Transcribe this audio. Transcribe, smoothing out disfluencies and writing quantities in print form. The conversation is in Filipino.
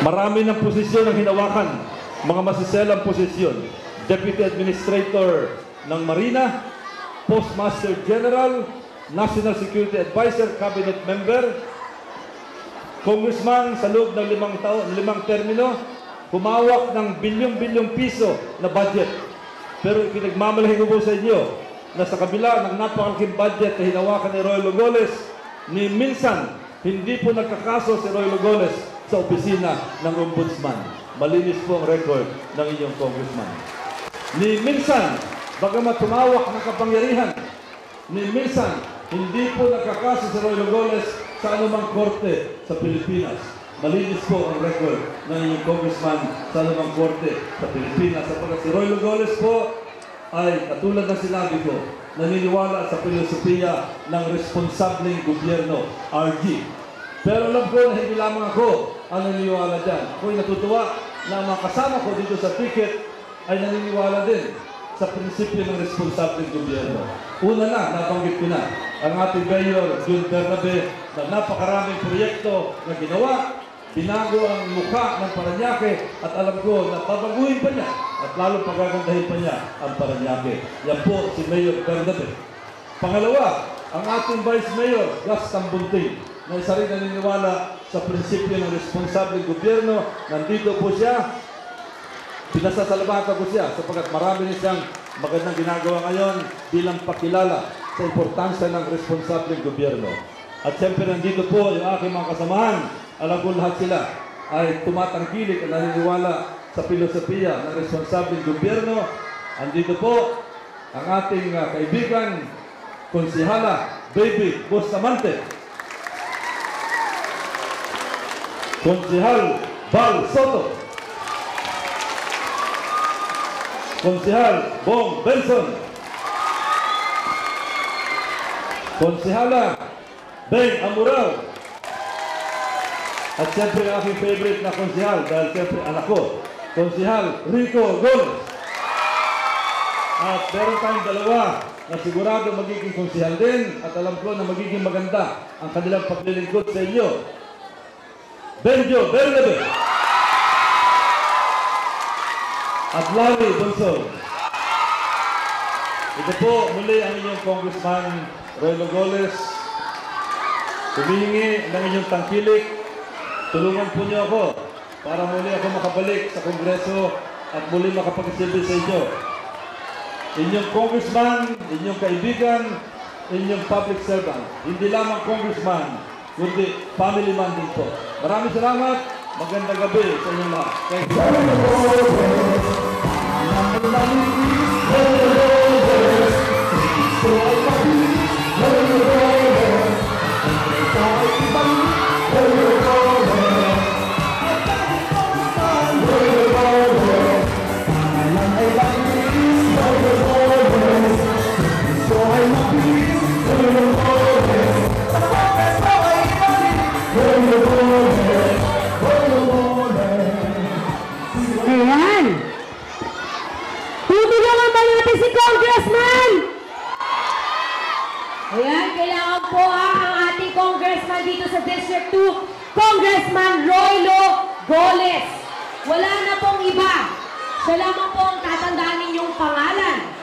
Marami ng posisyon ang hinawakan, mga masiselang posisyon. Deputy Administrator ng Marina, Postmaster General, National Security Advisor, Cabinet Member, Congressman sa loob ng 5 termino, humawak ng bilyong-bilyong piso na budget. Pero pinagmamalahin ko po sa inyo na sa kabila ng napakalaking budget na hinawakan ni Roy Lugoles, ni minsan hindi po nagkakaso si Roy Lugoles sa opisina ng Ombudsman. Malinis po ang record ng inyong congressman. Ni minsan, bagamat tumawak ng kapangyarihan, ni minsan hindi po nagkakaso si Roy Lugoles sa anumang korte sa Pilipinas. Malinis po ang record ng inyong congressman sa anumang korte sa Pilipinas. Sapagkat si Roy Lugoles po ay katulad ng sinabi ko, naniniwala sa filosofiya ng responsableng gobyerno, RG. Pero alam ko na hindi lamang ako ang naniniwala dyan. Ako'y natutuwa na ang mga kasama ko dito sa ticket ay naniniwala din sa prinsipyo ng responsableng gobyerno. Una na, nabanggit ko na, ang ating Mayor Jun Bernabe na napakaraming proyekto na ginawa, binago ang mukha ng Parañaque at alam ko na babaguhin pa niya at lalo pagagandahin pa niya ang Parañaque. Yan po si Mayor Bernabe. Pangalawa, ang ating Vice Mayor, Gus Tambunting, na isa rin naniniwala sa prinsipyo ng responsableng gobyerno. Nandito po siya. Pinasasalamatan ko siya sapagkat marami rin siyang magandang ginagawa ngayon bilang pakilala sa importansya ng responsableng gobyerno. At siyempre nandito po yung aking mga kasamahan. Alam ko lahat sila ay tumatangkilik at naniniwala sa filosofiya ng responsableng gobyerno. Andito po ang ating kaibigan, Konsihala Baby Bustamante, Konsihal Bal Soto, Konsihal Bong Benson, Konsihala Beng Amurao, at siyempre ang aking favorite na konsihal dahil siyempre anak ko, Konsihal Rico Gomez. At meron tayong dalawa na sigurado magiging konsihal din at alam ko na magiging maganda ang kanilang paglilingkod sa inyo. Benjo Bernabe at Larry Bonsol. Ito po muli ang inyong Congressman Roy Lugoles. Humihingi ng inyong tangkilik. Tulungan po niyo ako para muli ako makabalik sa Kongreso at muli makapagsilbi sa inyo. Inyong congressman, inyong kaibigan, inyong public servant. Hindi lamang congressman, kundi family man din po. Maraming salamat. Magandang gabi sa inyong lahat. Thank Ayan. Tutulungan ba natin si Congressman? Ayan, kailangan po ang ating Congressman dito sa District 2, Congressman Roy Lugoles. Wala na pong iba. Siya lamang po ang tatandaan ninyong pangalan.